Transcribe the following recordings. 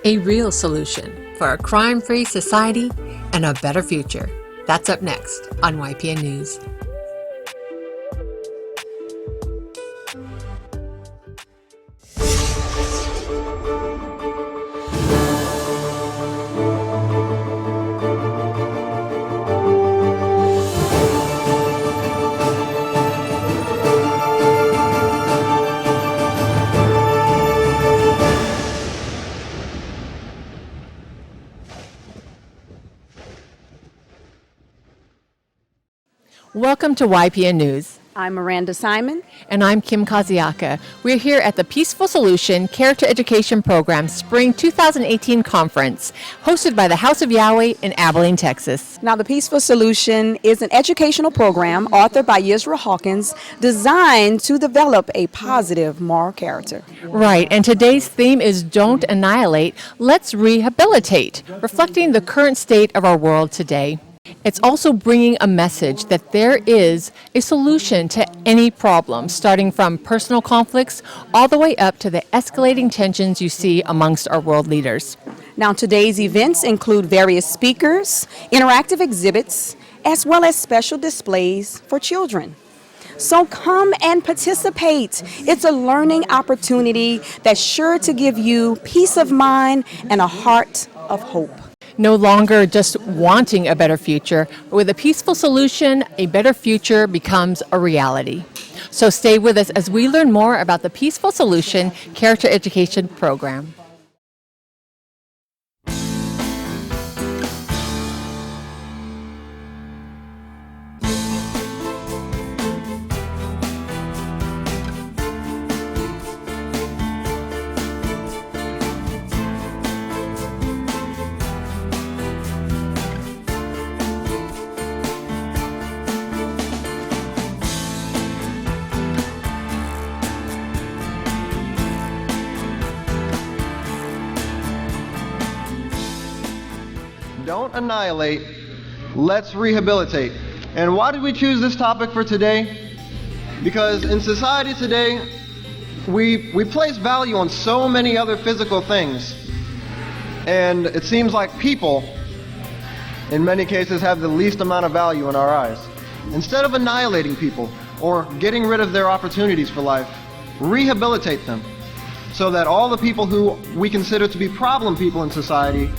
A real solution for a crime-free society and a better future. That's up next on YPN News. Welcome to YPN News. I'm Miranda Simon. And I'm Kim Kaziaka. We're here at the Peaceful Solution Character Education Program Spring 2018 Conference, hosted by the House of Yahweh in Abilene, Texas. Now, the Peaceful Solution is an educational program authored by Yisrael Hawkins designed to develop a positive moral character. Right, and today's theme is Don't Annihilate, Let's Rehabilitate, reflecting the current state of our world today. It's also bringing a message that there is a solution to any problem, starting from personal conflicts all the way up to the escalating tensions you see amongst our world leaders. Now, today's events include various speakers, interactive exhibits, as well as special displays for children. So come and participate. It's a learning opportunity that's sure to give you peace of mind and a heart of hope. No longer just wanting a better future, with a peaceful solution, a better future becomes a reality. So stay with us as we learn more about the Peaceful Solution Character Education Program. Don't annihilate, let's rehabilitate. And why did we choose this topic for today? Because in society today, we place value on so many other physical things. And it seems like people, in many cases, have the least amount of value in our eyes. Instead of annihilating people or getting rid of their opportunities for life, rehabilitate them so that all the people who we consider to be problem people in society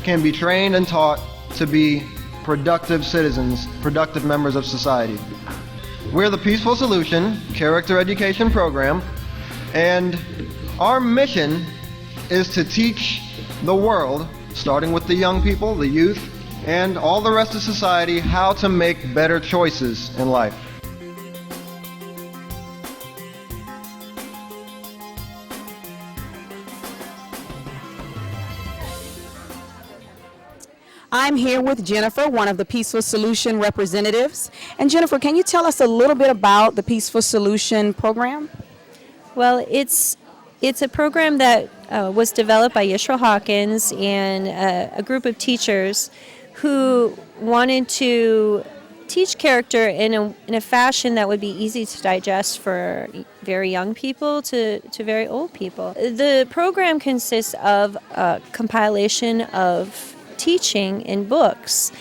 can be trained and taught to be productive citizens, productive members of society. We're the Peaceful Solution Character Education Program, and our mission is to teach the world, starting with the young people, the youth, and all the rest of society, how to make better choices in life. I'm here with Jennifer, one of the Peaceful Solution representatives. And Jennifer, can you tell us a little bit about the Peaceful Solution program? Well, it's a program that was developed by Yisrael Hawkins and a group of teachers who wanted to teach character in a fashion that would be easy to digest for very young people to very old people. The program consists of a compilation of teaching in books,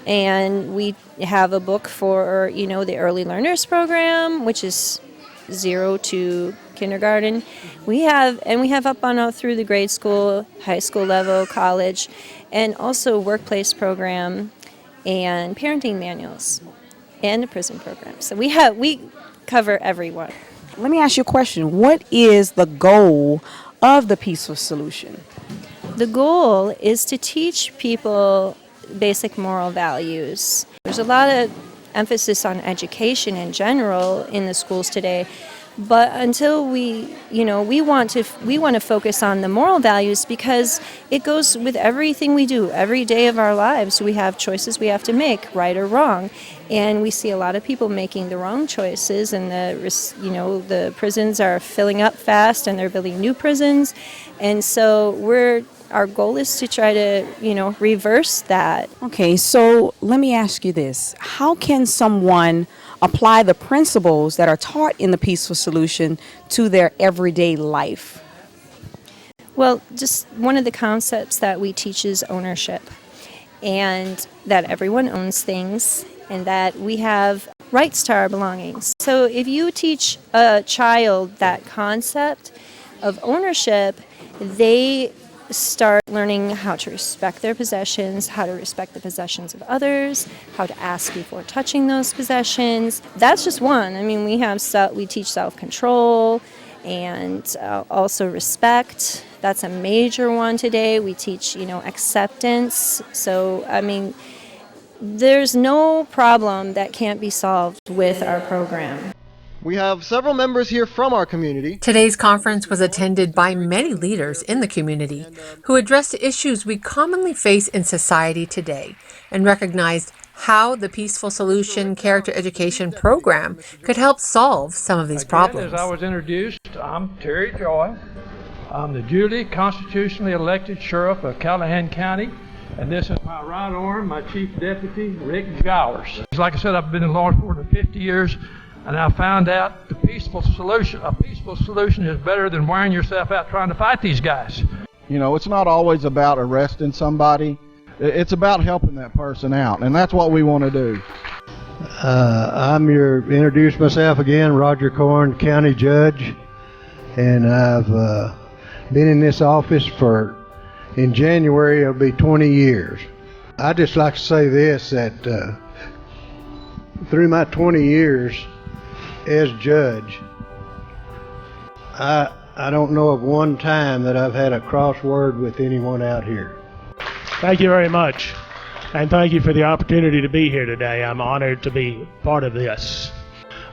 and we have a book for the early learners program, which is 0 to kindergarten. We have up on out through the grade school, high school level, college, and also workplace program and parenting manuals and a prison program. So we cover everyone. Let me ask you a question. What is the goal of the Peaceful Solution? The goal is to teach people basic moral values. There's a lot of emphasis on education in general in the schools today, but until we want to focus on the moral values, because it goes with everything we do every day of our lives. We have choices we have to make, right or wrong, and we see a lot of people making the wrong choices, and the prisons are filling up fast, and they're building new prisons, and so our goal is to try to, reverse that. Okay, so let me ask you this. How can someone apply the principles that are taught in the Peaceful Solution to their everyday life? Well, just one of the concepts that we teach is ownership, and that everyone owns things, and that we have rights to our belongings. So if you teach a child that concept of ownership, they start learning how to respect their possessions, how to respect the possessions of others, how to ask before touching those possessions. That's just one. I mean, we teach self-control and also respect. That's a major one today. We teach, acceptance. So, I mean, there's no problem that can't be solved with our program. We have several members here from our community. Today's conference was attended by many leaders in the community who addressed issues we commonly face in society today and recognized how the Peaceful Solution Character Education program could help solve some of these problems. As I was introduced, I'm Terry Joy. I'm the duly constitutionally elected sheriff of Callahan County, and this is my right arm, my chief deputy, Rick Gowers. Like I said, I've been in law enforcement for 50 years. And I found out a peaceful solution is better than wearing yourself out trying to fight these guys. It's not always about arresting somebody. It's about helping that person out, and that's what we want to do. Introduce myself again, Roger Corn, County Judge, and I've been in this office in January it'll be 20 years. I'd just like to say this, that through my 20 years as judge, I don't know of one time that I've had a crossword with anyone out here. Thank you very much, and thank you for the opportunity to be here today. I'm honored to be part of this.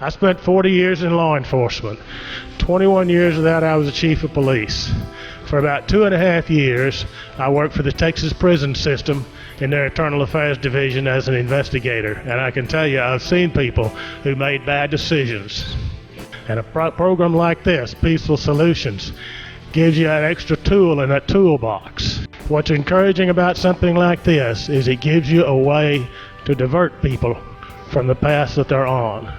I spent 40 years in law enforcement. 21 years of that I was the chief of police. For about 2.5 years, I worked for the Texas prison system in their Internal Affairs Division as an investigator. And I can tell you, I've seen people who made bad decisions. And a program like this, Peaceful Solutions, gives you an extra tool in that toolbox. What's encouraging about something like this is it gives you a way to divert people from the path that they're on.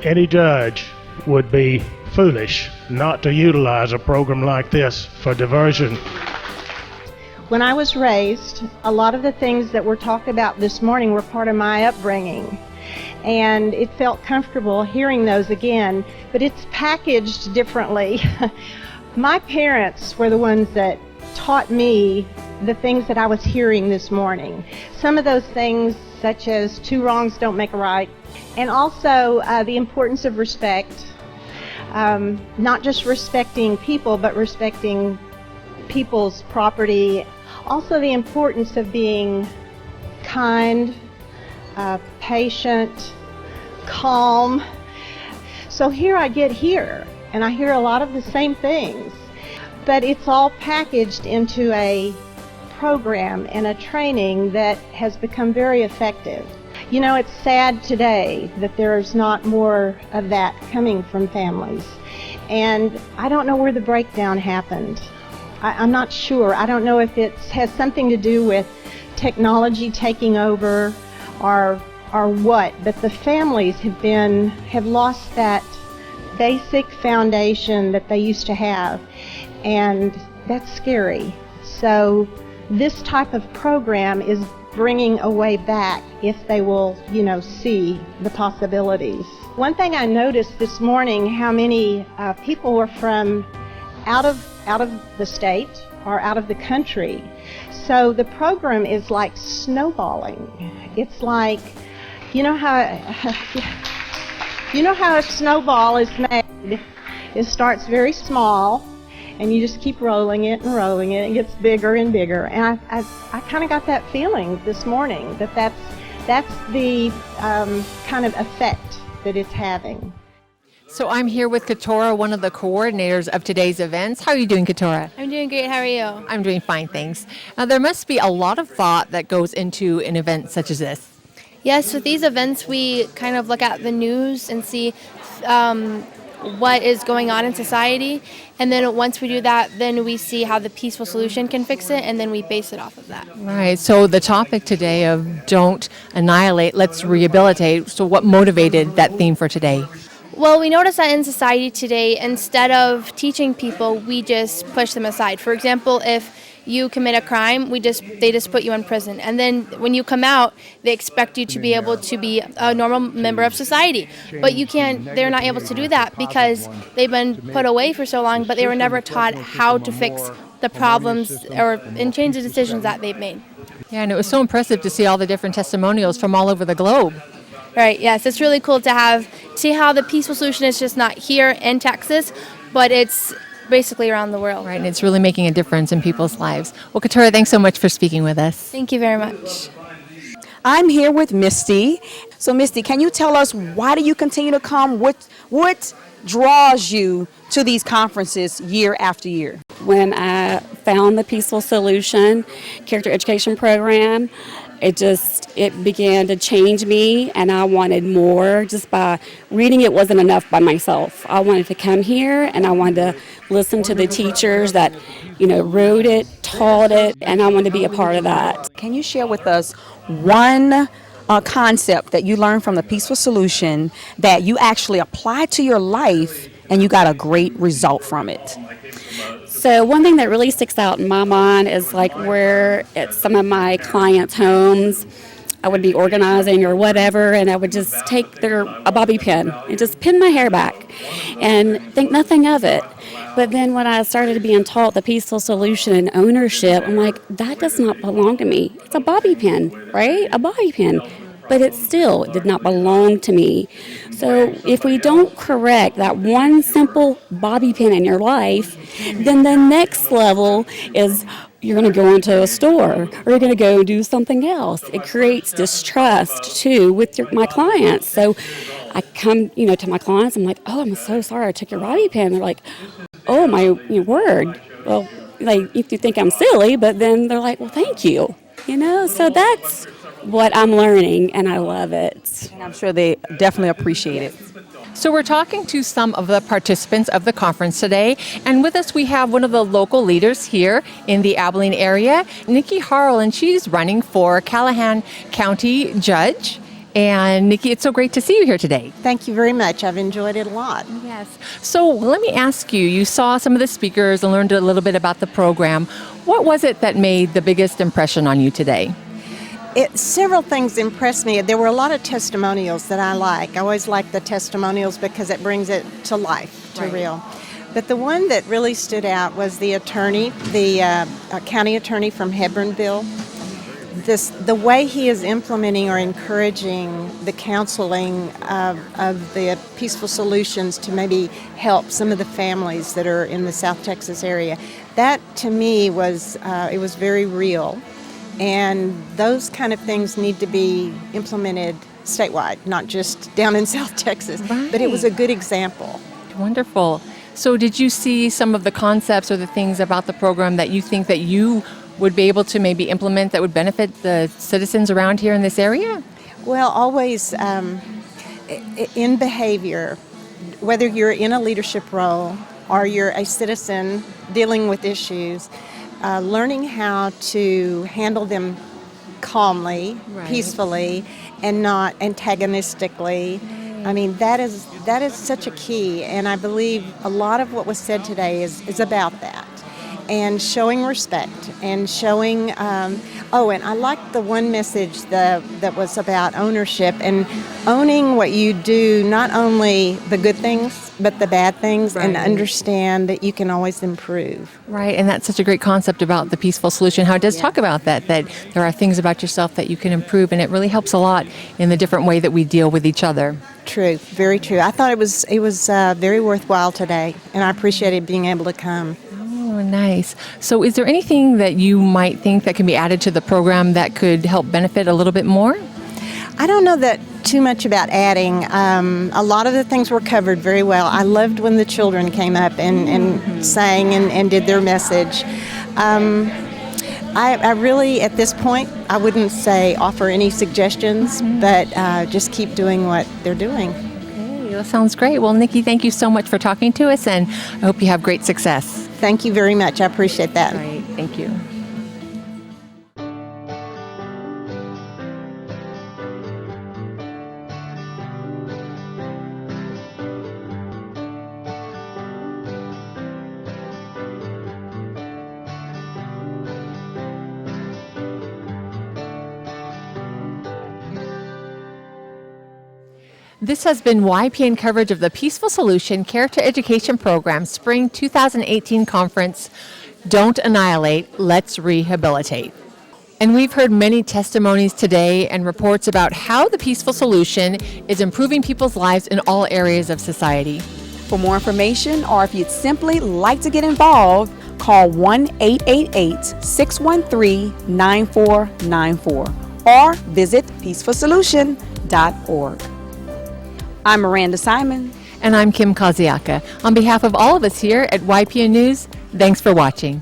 Any judge would be foolish not to utilize a program like this for diversion. When I was raised, a lot of the things that were talked about this morning were part of my upbringing, and it felt comfortable hearing those again, but it's packaged differently. My parents were the ones that taught me the things that I was hearing this morning. Some of those things, such as 2 wrongs don't make a right, and also the importance of respect, not just respecting people, but respecting people's property. Also the importance of being kind, patient, calm. So here I get here, and I hear a lot of the same things, but it's all packaged into a program and a training that has become very effective. It's sad today that there's not more of that coming from families, and I don't know where the breakdown happened. I'm not sure. I don't know if it has something to do with technology taking over or what, but the families have lost that basic foundation that they used to have, and that's scary. So this type of program is bringing a way back if they will, see the possibilities. One thing I noticed this morning, how many people were from out of the state or out of the country. So the program is like snowballing. It's like, you know how a snowball is made. It starts very small, and you just keep rolling it and rolling it. It gets bigger and bigger. And I kind of got that feeling this morning that's the kind of effect that it's having. So I'm here with Katora, one of the coordinators of today's events. How are you doing, Katora? I'm doing great. How are you? I'm doing fine, thanks. Now, there must be a lot of thought that goes into an event such as this. Yes, with these events, we kind of look at the news and see what is going on in society. And then once we do that, then we see how the peaceful solution can fix it, and then we base it off of that. Right. So the topic today of don't annihilate, let's rehabilitate. So what motivated that theme for today? Well, we notice that in society today, instead of teaching people, we just push them aside. For example, if you commit a crime, they just put you in prison. And then when you come out, they expect you to be able to be a normal member of society. But they're not able to do that because they've been put away for so long, but they were never taught how to fix the problems and change the decisions that they've made. Yeah, and it was so impressive to see all the different testimonials from all over the globe. Right, yes, it's really cool to see how the peaceful solution is just not here in Texas, but it's basically around the world. Right, and it's really making a difference in people's lives. Well, Katora, thanks so much for speaking with us. Thank you very much. I'm here with Misty. So Misty, can you tell us, why do you continue to come? What draws you to these conferences year after year? When I found the Peaceful Solution Character Education Program, it began to change me, and I wanted more. Just by reading it wasn't enough by myself. I wanted to come here, and I wanted to listen to the teachers that, wrote it, taught it, and I wanted to be a part of that. Can you share with us one concept that you learned from the Peaceful Solution that you actually applied to your life and you got a great result from it? So one thing that really sticks out in my mind is like where at some of my clients' homes, I would be organizing or whatever, and I would just take a bobby pin and just pin my hair back and think nothing of it. But then when I started being taught the Peaceful Solution and ownership, I'm like, that does not belong to me. It's a bobby pin, right? A bobby pin. But it still did not belong to me. So if we don't correct that one simple bobby pin in your life, then the next level is you're going to go into a store or you're going to go do something else. It creates distrust too with my clients. So I come, to my clients, I'm like, oh, I'm so sorry I took your bobby pin. They're like, oh, my word. Well, if you think I'm silly, but then they're like, well, thank you. So that's what I'm learning, and I love it. And I'm sure they definitely appreciate it. So we're talking to some of the participants of the conference today, and with us we have one of the local leaders here in the Abilene area, Nikki Harrell, and she's running for Callahan County Judge. And Nikki, it's so great to see you here today. Thank you very much. I've enjoyed it a lot. Yes. So let me ask you, you saw some of the speakers and learned a little bit about the program. What was it that made the biggest impression on you today? Several things impressed me. There were a lot of testimonials that I like. I always like the testimonials because it brings it to life, to real. But the one that really stood out was the attorney, the county attorney from Hebronville. The way he is implementing or encouraging the counseling of the peaceful solutions to maybe help some of the families that are in the South Texas area, that to me was it was very real. And those kind of things need to be implemented statewide, not just down in South Texas. Right. But it was a good example. Wonderful. So did you see some of the concepts or the things about the program that you think that you would be able to maybe implement that would benefit the citizens around here in this area? Well, always in behavior, whether you're in a leadership role or you're a citizen dealing with issues, learning how to handle them calmly, peacefully, and not antagonistically. I mean, that is such a key, and I believe a lot of what was said today is about that. And showing respect and showing, and I liked the one message that was about ownership and owning what you do, not only the good things, but the bad things, and understand that you can always improve. Right, and that's such a great concept about the peaceful solution, how it does talk about that there are things about yourself that you can improve, and it really helps a lot in the different way that we deal with each other. True, very true. I thought it was very worthwhile today, and I appreciated being able to come. Oh, nice. So is there anything that you might think that can be added to the program that could help benefit a little bit more? I don't know that too much about adding. A lot of the things were covered very well. I loved when the children came up and sang and did their message. I really, at this point, I wouldn't say offer any suggestions, but just keep doing what they're doing. Okay, that sounds great. Well, Nikki, thank you so much for talking to us, and I hope you have great success. Thank you very much. I appreciate that. All right, thank you. This has been YPN coverage of the Peaceful Solution Character Education Program Spring 2018 Conference, Don't Annihilate, Let's Rehabilitate. And we've heard many testimonies today and reports about how the Peaceful Solution is improving people's lives in all areas of society. For more information, or if you'd simply like to get involved, call 1-888-613-9494 or visit peacefulsolution.org. I'm Miranda Simon. And I'm Kim Kaziaka. On behalf of all of us here at YPN News, thanks for watching.